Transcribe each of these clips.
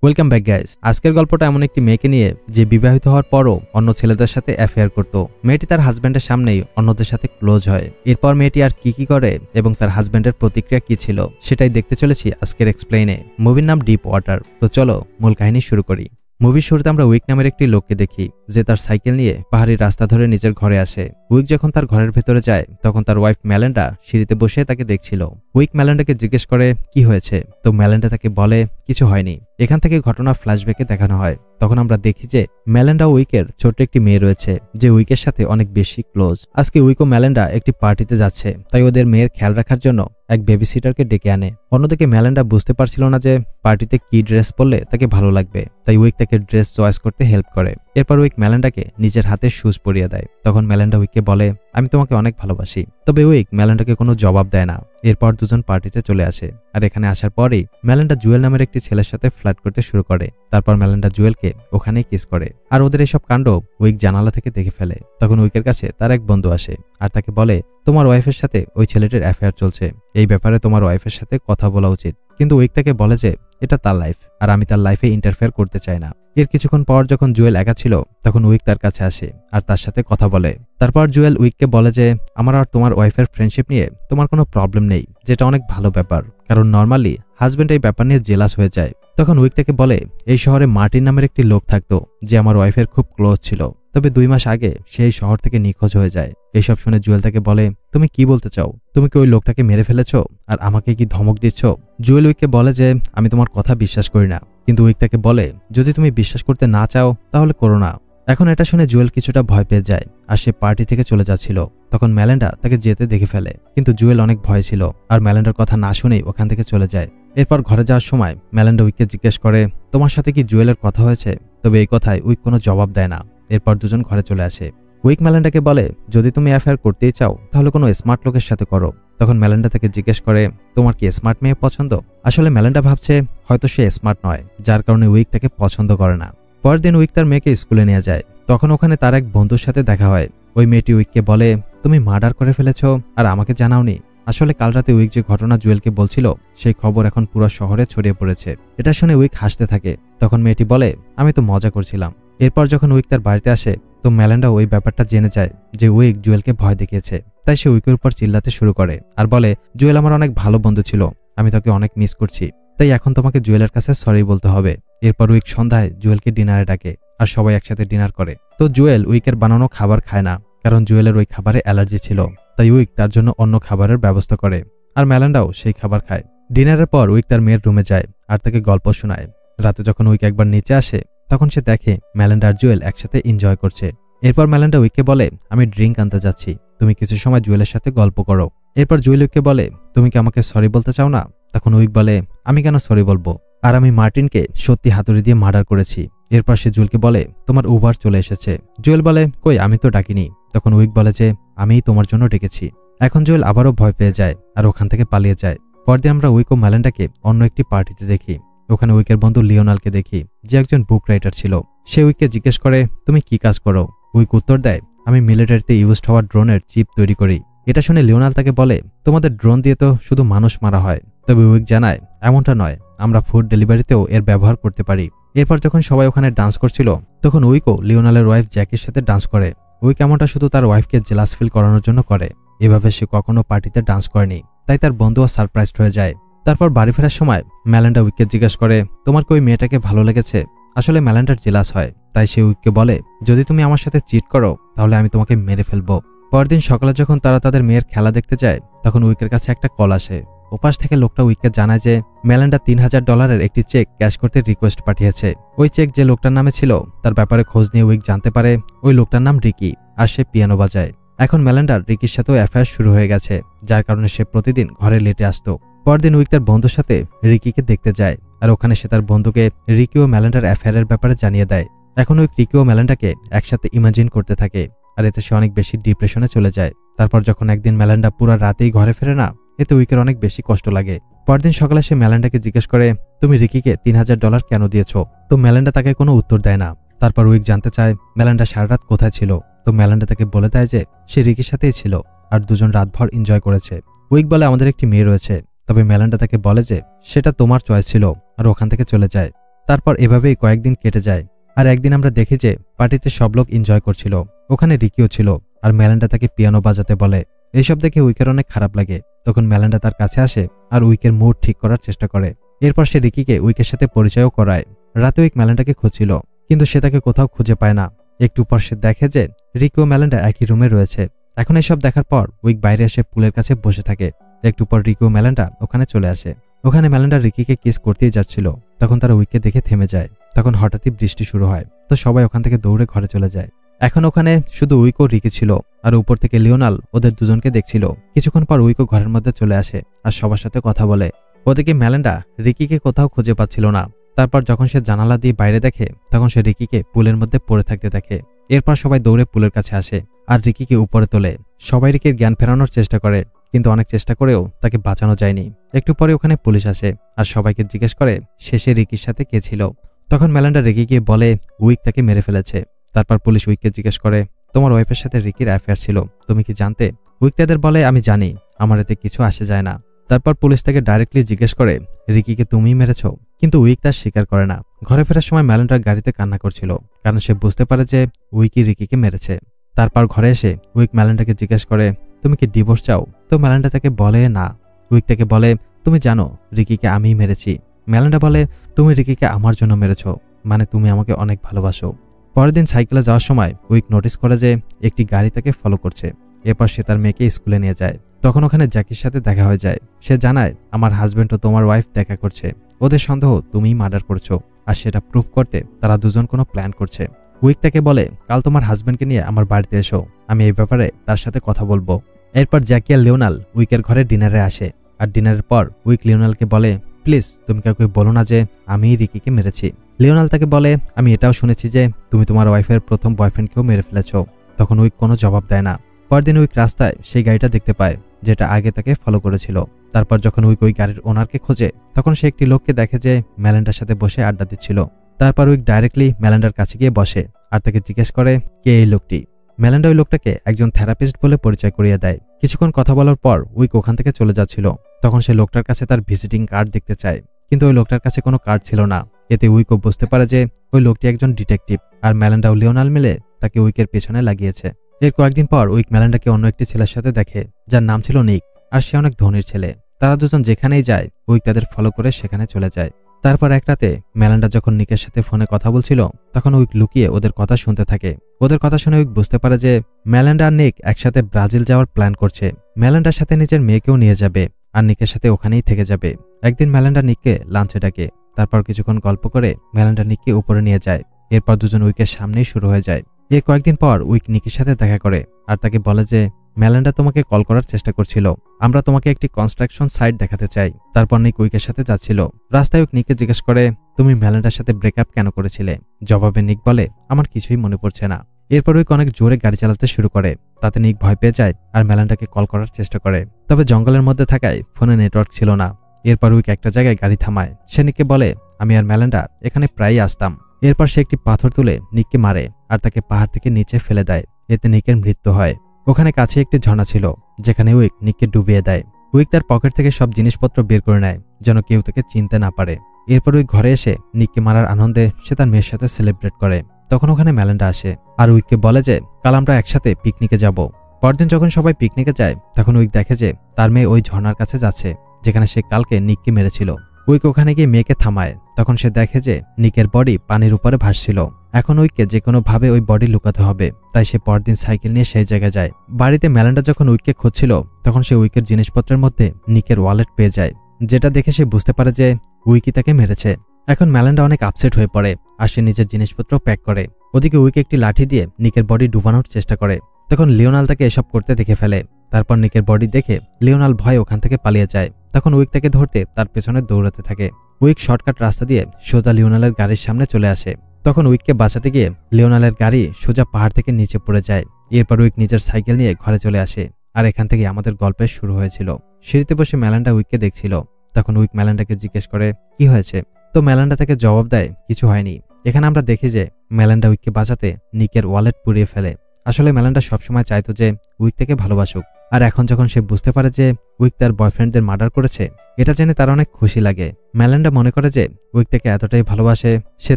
Welcome back guys. আজকের গল্পটা এমন একটি মেয়েকে নিয়ে যে বিবাহিত হওয়ার পরও অন্য ছেলেদের সাথে অ্যাফেয়ার করত। মেয়েটি তার হাজব্যান্ডের সামনেই অন্যদের সাথে ক্লোজ হয়। এরপর মেয়েটি আর কি করে এবং তার হাজব্যান্ডের প্রতিক্রিয়া কি ছিল সেটাই দেখতে চলেছি আজকের এক্সপ্লেইনে। মুভির নাম ডিপ ওয়াটার। তো চলো মূল কাহিনী শুরু করি। মুভির শুরুতে আমরা উইক নামের একটি লোককে দেখি যে তার সাইকেল নিয়ে পাহাড়ি রাস্তা ধরে নিজের ঘরে আসে। উইক যখন তার ঘরের ভেতরে যায় তখন তার ওয়াইফ মেলেন্ডা সিঁড়িতে বসে তাকে দেখছিল। উইক মেলেন্ডাকে জিজ্ঞেস করে কি হয়েছে, তো মেলেন্ডা তাকে বলে কিছু হয়নি। এখান থেকে ঘটনা ফ্ল্যাশব্যাকে দেখানো হয়। তখন আমরা দেখি যে মেলেন্ডা উইকের ছোট্ট একটি মেয়ে রয়েছে যে উইকের সাথে অনেক বেশি ক্লোজ। আজকে উইক ও মেলেন্ডা একটি পার্টিতে যাচ্ছে, তাই ওদের মেয়ের খেয়াল রাখার জন্য এক বেবিসিটারকে ডেকে আনে। অন্যদিকে মেলেন্ডা বুঝতে পারছিল না যে পার্টিতে কি ড্রেস পরলে তাকে ভালো লাগবে, তাই উইক তাকে ড্রেস চয়েস করতে হেল্প করে। এরপর উইক মেলেন্ডাকে নিজের হাতে শুজ পরিয়ে দেয়। তখন মেলেন্ডা উইককে বলে আমি তোমাকে অনেক ভালোবাসি। তবে উইক মেলেন্ডাকে কোনো জবাব দেয় না। এরপর দুজন পার্টিতে চলে আসে, আর এখানে আসার পরেই মেলেন্ডা জুয়েল নামের একটি ছেলের সাথে ফ্লার্ট করতে শুরু করে। তারপর মেলেন্ডা জুয়েলকে ওখানেই কিস করে, আর ওদের এসব কাণ্ড উইক জানালা থেকে দেখে ফেলে। তখন উইকের কাছে তার এক বন্ধু আসে আর তাকে বলে তোমার ওয়াইফের সাথে ওই ছেলেটির অ্যাফেয়ার চলছে, এই ব্যাপারে তোমার ওয়াইফের সাথে কথা বলা উচিত। কিন্তু উইক তাকে বলে যে এটা তার লাইফ আর আমি তার লাইফে ইন্টারফেয়ার করতে চাই না। এর কিছুক্ষণ পর যখন জুয়েল একা ছিল তখন উইক তার কাছে আসে আর তার সাথে কথা বলে। তারপর জুয়েল উইককে বলে যে আমার আর তোমার ওয়াইফের ফ্রেন্ডশিপ নিয়ে তোমার কোনো প্রবলেম নেই, যেটা অনেক ভালো ব্যাপার, কারণ নর্মালি হাজব্যান্ড এই ব্যাপার নিয়ে জেলাস হয়ে যায়। তখন উইক তাকে বলে এই শহরে মার্টিন নামের একটি লোক থাকতো যে আমার ওয়াইফের খুব ক্লোজ ছিল, তবে 2 মাস আগে সেই শহর থেকে নিখোঁজ হয়ে যায়। এইসব শুনে জুয়েল তাকে বলে তুমি কি বলতে চাও, তুমি কি ওই লোকটাকে মেরে ফেলেছ আর আমাকে কি ধমক দিচ্ছ? জুয়েল উইককে বলে যে আমি তোমার কথা বিশ্বাস করি না, কিন্তু উইক তাকে বলে যদি তুমি বিশ্বাস করতে না চাও তাহলে করো না। এখন এটা শুনে জুয়েল কিছুটা ভয় পেয়ে যায় আর সে পার্টি থেকে চলে যাচ্ছিল। তখন মেলেন্ডা তাকে যেতে দেখে ফেলে, কিন্তু জুয়েল অনেক ভয় ছিল আর মেলেন্ডার কথা না শুনেই ওখান থেকে চলে যায়। এরপর ঘরে যাওয়ার সময় মেলেন্ডা উইককে জিজ্ঞেস করে তোমার সাথে কি জুয়েলের কথা হয়েছে? তবে এই কথায় উইক কোনো জবাব দেয় না। এরপর দুজন ঘরে চলে আসে। উইক মেলেন্ডাকে বলে যদি তুমি অ্যাফেয়ার করতেই চাও তাহলে কোনো স্মার্ট লোকের সাথে করো। তখন মেলেন্ডা তাকে জিজ্ঞেস করে তোমার কি স্মার্ট মেয়ে পছন্দ? আসলে মেলেন্ডা ভাবছে হয়তো সে স্মার্ট নয়, যার কারণে উইক তাকে পছন্দ করে না। পরের দিন উইক তার মেয়েকে স্কুলে নিয়ে যায়। তখন ওখানে তার এক বন্ধুর সাথে দেখা হয়। ওই মেয়েটি উইককে বলে তুমি মার্ডার করে ফেলেছ আর আমাকে জানাওনি। আসলে কাল রাতে উইক যে ঘটনা জুয়েলকে বলছিল সেই খবর এখন পুরো শহরে ছড়িয়ে পড়েছে। এটা শুনে উইক হাসতে থাকে। তখন মেয়েটি বলে আমি তো মজা করছিলাম। এরপর যখন উইক তার বাড়িতে আসে তো মেলেন্ডা ওই ব্যাপারটা জেনে যায় যে উইক জুয়েলকে ভয় দেখিয়েছে, তাই সে উইকের উপর চিল্লাতে শুরু করে আর বলে জুয়েল আমার অনেক ভালো বন্ধু ছিল, আমি তাকে অনেক মিস করছি, তাই এখন তোমাকে জুয়েলের কাছে সরি বলতে হবে। এরপর উইক সন্ধ্যায় জুয়েলকে ডিনারে ডাকে আর সবাই একসাথে ডিনার করে। তো জুয়েল উইকের বানানো খাবার খায় না, কারণ জুয়েলের ওই খাবারে অ্যালার্জি ছিল, তাই উইক তার জন্য অন্য খাবারের ব্যবস্থা করে আর মেলেন্ডাও সেই খাবার খায়। ডিনারের পর উইক তার মেয়ের রুমে যায় আর তাকে গল্প শোনায়। রাতে যখন উইক একবার নিচে আসে তখন সে দেখে মেলেন্ডা আর জুয়েল একসাথে এনজয় করছে। এরপর মেলেন্ডা উইককে বলে আমি ড্রিঙ্ক আনতে যাচ্ছি, তুমি কিছু সময় জুয়েলের সাথে গল্প করো। এরপর জুয়েল উইককে বলে তুমি কি আমাকে সরি বলতে চাও না? তখন উইক বলে আমি কেন সরি বলবো, আর আমি মার্টিনকে সত্যি হাতুড়ি দিয়ে মার্ডার করেছি। এরপর সে জুয়েলকে বলে তোমার উবার চলে এসেছে। জুয়েল বলে কই, আমি তো ডাকিনি। তখন উইক বলে যে আমিই তোমার জন্য ডেকেছি। এখন জুয়েল আবারও ভয় পেয়ে যায় আর ওখান থেকে পালিয়ে যায়। পরদিন আমরা উইক ও মেলেন্ডাকে অন্য একটি পার্টিতে দেখি। ওখানে উইকের বন্ধু লিওনালকে দেখি যে একজন বুক রাইটার ছিল। সে উইককে জিজ্ঞেস করে তুমি কি কাজ করো? উইক উত্তর দেয় আমি মিলিটারিতে ইউজড হওয়া ড্রোনের চিপ তৈরি করি। এটা শুনে লিওনাল তাকে বলে তোমাদের ড্রোন দিয়ে তো শুধু মানুষ মারা হয়। তবে উইক জানায় এমনটা নয়, আমরা ফুড ডেলিভারিতেও এর ব্যবহার করতে পারি। এরপর যখন সবাই ওখানে ডান্স করছিল তখন উইকও লিওনালের ওয়াইফ জ্যাকির সাথে ডান্স করে। উইক এমনটা শুধু তার ওয়াইফকে জেলাস ফিল করানোর জন্য করে, এভাবে সে কখনো পার্টিতে ডান্স করেনি, তাই তার বন্ধুও সারপ্রাইজড হয়ে যায়। তারপর বাড়ি ফেরার সময় মেলেন্ডা উইককে জিজ্ঞেস করে তোমার কি ওই মেয়েটাকে ভালো লেগেছে? আসলে মেলেন্ডার জেলাস হয়, তাই সে উইককে বলে যদি তুমি আমার সাথে চিট করো তাহলে আমি তোমাকে মেরে ফেলবো। পরদিন সকালে যখন তারা তাদের মেয়ের খেলা দেখতে যায় তখন উইকের কাছে একটা কল আসে। ওপাশ থেকে লোকটা উইককে জানায় যে মেলেন্ডা $3000 একটি চেক ক্যাশ করতে রিকোয়েস্ট পাঠিয়েছে। ওই চেক যে লোকটার নামে ছিল তার ব্যাপারে খোঁজ নিয়ে উইক জানতে পারে ওই লোকটার নাম রিকি আর সে পিয়ানো বাজায়। এখন মেলেন্ডার রিকির সাথেও অ্যাফেয়ার শুরু হয়ে গেছে, যার কারণে সে প্রতিদিন ঘরে লেটে আসতো। পরদিন উইক তার বন্ধুর সাথে রিকিকে দেখতে যায় আর ওখানে সে তার বন্ধুকে রিকি ও মেলেন্ডার অ্যাফেয়ারের ব্যাপারে জানিয়ে দেয়। এখন উইক রিকি ও মেলেন্ডাকে একসাথে ইমাজিন করতে থাকে আর এতে সে অনেক বেশি ডিপ্রেশনে চলে যায়। তারপর যখন একদিন মেলেন্ডা পুরো রাতেই ঘরে ফেরে না, এতে উইকের অনেক বেশি কষ্ট লাগে। পরদিন সকালে সে মেলেন্ডাকে জিজ্ঞেস করে তুমি রিকিকে $3000 কেন দিয়েছ? তো মেলেন্ডা তাকে কোনো উত্তর দেয় না। তারপর উইক জানতে চায় মেলেন্ডা সারা রাত কোথায় ছিল। তো মেলেন্ডা তাকে বলে দেয় যে সে রিকির সাথেই ছিল আর দুজন রাতভর এনজয় করেছে। উইক বলে আমাদের একটি মেয়ে রয়েছে, তবে মেলেন্ডা তাকে বলে যে সেটা তোমার চয়েস ছিল আর ওখান থেকে চলে যায়। তারপর এভাবেই কয়েকদিন কেটে যায়। আর একদিন আমরা দেখি যে পার্টিতে সব লোক এনজয় করছিল, ওখানে রিকিও ছিল, আর মেলান্ডা তাকে পিয়ানো বাজাতে বলে। এইসব দেখে উইকের অনেক খারাপ লাগে। তখন মেলান্ডা তার কাছে আসে আর উইকের মুড ঠিক করার চেষ্টা করে। এরপর সে রিকিকে উইকের সাথে পরিচয়ও করায়। রাতে উইক মেলান্ডাকে খুঁজছিল, কিন্তু সে তাকে কোথাও খুঁজে পায় না। একটু পর সে দেখে যে রিকি ও মেলান্ডা একই রুমে রয়েছে। এখন এসব দেখার পর উইক বাইরে এসে পুলের কাছে বসে থাকে। একটু পর রিকি ও মেলান্ডা ওখানে চলে আসে। ওখানে মেলান্ডা রিকিকে কিস করতেই যাচ্ছিল, তখন তারা উইককে দেখে থেমে যায়। তখন হঠাৎই বৃষ্টি শুরু হয়, তো সবাই ওখান থেকে দৌড়ে ঘরে চলে যায়। এখন ওখানে শুধু উইক ও রিকি ছিল, আর উপর থেকে লিওনাল ওদের দুজনকে দেখছিল। কিছুক্ষণ পর উইকও ঘরের মধ্যে চলে আসে আর সবার সাথে কথা বলে। ওদিকে মেলান্ডা রিকিকে কোথাও খুঁজে পাচ্ছিল না। তারপর যখন সে জানালা দিয়ে বাইরে দেখে, তখন সে রিকিকে পুলের মধ্যে পড়ে থাকতে দেখে। এরপর সবাই দৌড়ে পুলের কাছে আসে আর রিকিকে উপরে তোলে। সবাই রিকির জ্ঞান ফেরানোর চেষ্টা করে, কিন্তু অনেক চেষ্টা করেও তাকে বাঁচানো যায়নি। একটু পরে ওখানে পুলিশ আসে আর সবাইকে জিজ্ঞেস করে শেষে রিকির সাথে কে ছিল। তখন মেলান্ডা রিকিকে বলে উইক তাকে মেরে ফেলেছে। তারপর পুলিশ উইককে জিজ্ঞেস করে, তোমার ওয়াইফের সাথে রিকির অ্যাফেয়ার ছিল, তুমি কি জানতে? উইক তাদের বলে, আমি জানি, আমার এতে কিছু আসে যায় না। তারপর পুলিশ তাকে ডাইরেক্টলি জিজ্ঞেস করে, রিকিকে তুমিই মেরেছ? কিন্তু উইক তার স্বীকার করে না। ঘরে ফেরার সময় মেলান্ডার গাড়িতে কান্না করছিল, কারণ সে বুঝতে পারে যে উইকই রিকিকে মেরেছে। তারপর ঘরে এসে উইক মেলান্ডাকে জিজ্ঞেস করে, তুমি কি ডিভোর্স চাও? তো মেলান্ডা তাকে বলে না। উইক তাকে বলে, তুমি জানো রিকিকে আমিই মেরেছি। মেলান্ডা বলে, তুমি রিকিকে আমার জন্য মেরেছ, মানে তুমি আমাকে অনেক ভালোবাসো। পরের দিন সাইকেলে যাওয়ার সময় উইক নোটিস করে যে একটি গাড়ি তাকে ফলো করছে। এরপর সে তার মেয়েকে স্কুলে নিয়ে যায়। তখন ওখানে জ্যাকির সাথে দেখা হয়ে যায়। সে জানায়, আমার হাজবেন্ড ও তোমার ওয়াইফ দেখা করছে, ওদের সন্দেহ তুমিই মার্ডার করছো, আর সেটা প্রুফ করতে তারা দুজন কোনো প্ল্যান করছে। উইক তাকে বলে, কাল তোমার হাজবেন্ডকে নিয়ে আমার বাড়িতে এসো, আমি এই ব্যাপারে তার সাথে কথা বলবো। এরপর জ্যাকি আর লিওনাল উইকের ঘরে ডিনারে আসে। আর ডিনারের পর উইক লিওনালকে বলে, প্লিজ তুমি কাউকে বলো না যে আমিই রিকিকে মেরেছি। লিওনাল তাকে বলে, আমি এটাও শুনেছি যে তুমি তোমার ওয়াইফের প্রথম বয়ফ্রেন্ডকেও মেরে ফেলেছ। তখন উইক কোনো জবাব দেয় না। পরদিন উইক রাস্তায় সেই গাড়িটা দেখতে পায় যেটা আগে তাকে ফলো করেছিল। তারপর যখন উইক ওই গাড়ির ওনারকে খোঁজে, তখন সে একটি লোককে দেখে যে মেলান্ডার সাথে বসে আড্ডা দিচ্ছিল। তারপর উইক ডাইরেক্টলি মেলান্ডার কাছে গিয়ে বসে আর তাকে জিজ্ঞেস করে, কে এই লোকটি? মেলান্ডা ওই লোকটাকে একজন থেরাপিস্ট বলে পরিচয় করিয়ে দেয়। কিছুক্ষণ কথা বলার পর উইক ওখান থেকে চলে যাচ্ছিল। তখন সে লোকটার কাছে তার ভিজিটিং কার্ড দেখতে চায়, কিন্তু ওই লোকটার কাছে কোনো কার্ড ছিল না। এতে উইকও বুঝতে পারে যে ওই লোকটি একজন ডিটেকটিভ, আর মেলান্ডা ও লিওনাল মিলে তাকে উইকের পেছনে লাগিয়েছে। এর কয়েকদিন পর উইক মেলান্ডাকে অন্য একটি ছেলের সাথে দেখে, যার নাম ছিল নিক, আর সে অনেক ধনীর ছেলে। তারা দুজন যেখানেই যায় উইক তাদের ফলো করে সেখানে চলে যায়। তারপর এক রাতে মেলান্ডা যখন নিকের সাথে ফোনে কথা বলছিল, তখন উইক লুকিয়ে ওদের কথা শুনতে থাকে। ওদের কথা শুনে উইক বুঝতে পারে যে মেলান্ডা আর নিক একসাথে ব্রাজিল যাওয়ার প্ল্যান করছে। মেলান্ডার সাথে নিজের মেয়েকেও নিয়ে যাবে, আর নিকের সাথে ওখানেই থেকে যাবে। একদিন মেলান্ডা নিককে লাঞ্চে ডাকে। তারপর কিছুক্ষণ গল্প করে মেলান্ডা নিককে উপরে নিয়ে যায়। এরপর দুজন উইকের সামনেই শুরু হয়ে যায়। এর কয়েকদিন পর উইক নিকের সাথে দেখা করে আর তাকে বলে যে মেলান্ডা তোমাকে কল করার চেষ্টা করছিল, আমরা তোমাকে একটি কনস্ট্রাকশন সাইট দেখাতে চাই। তারপর নিক উইকের সাথে যাচ্ছিল। রাস্তায় উইক নিককে জিজ্ঞেস করে, তুমি মেলান্ডার সাথে ব্রেকআপ কেন করেছিলে? জবাবে নিক বলে, আমার কিছুই মনে পড়ছে না। এরপর উইক অনেক জোরে গাড়ি চালাতে শুরু করে। তাতে নিক ভয় পেয়ে যায় আর মেলান্ডাকে কল করার চেষ্টা করে, তবে জঙ্গলের মধ্যে থাকায় ফোনে নেটওয়ার্ক ছিল না। এরপর উইক একটা জায়গায় গাড়ি থামায়। সে নিককে বলে, আমি আর মেলান্ডা এখানে প্রায়ই আসতাম। এরপর সে একটি পাথর তুলে নিককে মারে আর তাকে পাহাড় থেকে নিচে ফেলে দেয়। এতে নিকের মৃত্যু হয়। ওখানে কাছে একটি ঝর্ণা ছিল, যেখানে উইক নিককে ডুবিয়ে দেয়। উইক তার পকেট থেকে সব জিনিসপত্র বের করে নেয়, যেন কেউ তাকে চিনতে না পারে। এরপর উইক ঘরে এসে নিককে মারার আনন্দে সে তার মেয়ের সাথে সেলিব্রেট করে। তখন ওখানে মেলান্ডা আসে আর উইককে বলে যে কাল আমরা একসাথে পিকনিকে যাব। পরদিন যখন সবাই পিকনিকে যায়, তখন উইক দেখে যে তার মেয়ে ওই ঝর্ণার কাছে যাচ্ছে যেখানে সে কালকে নিককে মেরেছিল। উইক ওখানে গিয়ে মেয়েকে থামায়। তখন সে দেখে যে নিকের বডি পানির উপরে ভাসছিল। এখন উইককে যে কোনো ভাবে ওই বডি লুকাতে হবে, তাই সে পরদিন সাইকেল নিয়ে সেই জায়গায় যায়। বাড়িতে মেলান্ডা যখন উইককে খুঁজছিল, তখন সে উইকের জিনিসপত্রের মধ্যে নিকের ওয়ালেট পেয়ে যায়, যেটা দেখে সে বুঝতে পারে যে উইকই তাকে মেরেছে। এখন মেলান্ডা অনেক আপসেট হয়ে পড়ে আর সে নিজের জিনিসপত্র প্যাক করে। ওদিকে উইক একটি লাঠি দিয়ে নিকের বডি ডুবানোর চেষ্টা করে। তখন লিওনাল তাকে এসব করতে দেখে ফেলে। তারপর নিকের বডি দেখে লিওনাল ভয় ওখান থেকে পালিয়ে যায়। তখন উইক তাকে ধরতে তার পেছনে দৌড়াতে থাকে। উইক শর্টকাট রাস্তা দিয়ে সোজা লিওনালের গাড়ির সামনে চলে আসে। তখন উইককে বাঁচাতে গিয়ে লিওনালের গাড়ি সোজা পাহাড় থেকে নিচে পড়ে যায়। এরপর উইক নিজের সাইকেল নিয়ে ঘরে চলে আসে। আর এখান থেকে আমাদের গল্পের শুরু হয়েছিল। সিঁড়িতে বসে মেলান্ডা উইককে দেখছিল। তখন উইক মেলান্ডাকে জিজ্ঞেস করে, কি হয়েছে? তো মেলান্ডা তাকে জবাব দেয়, কিছু হয়নি। এখানে আমরা দেখি যে মেলান্ডা উইককে বাঁচাতে নিকের ওয়ালেট পুড়িয়ে ফেলে। আসলে মেলান্ডা সবসময় চাইতো যে উইক থেকে ভালোবাসুক, আর এখন যখন সে বুঝতে পারে যে উইক তার বয়ফ্রেন্ডদের মার্ডার করেছে, এটা জেনে তার অনেক খুশি লাগে। মেলিন্ডা মনে করে যে উইক তাকে এতটাই ভালোবাসে, সে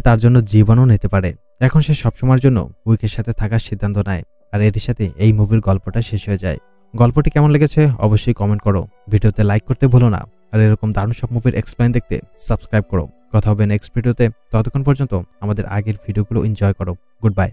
তার জন্য জীবনও নিতে পারে। এখন সে সবসময়ের জন্য উইকের সাথে থাকার সিদ্ধান্ত নেয়। আর এর সাথে এই মুভির গল্পটা শেষ হয়ে যায়। গল্পটি কেমন লেগেছে অবশ্যই কমেন্ট করো, ভিডিওতে লাইক করতে ভুলো না। আর এরকম দারুণ সব মুভির এক্সপ্লেইন দেখতে সাবস্ক্রাইব করো। কথা হবে নেক্সট ভিডিওতে, ততক্ষণ পর্যন্ত আমাদের আগের ভিডিওগুলো এনজয় করো। Good bye.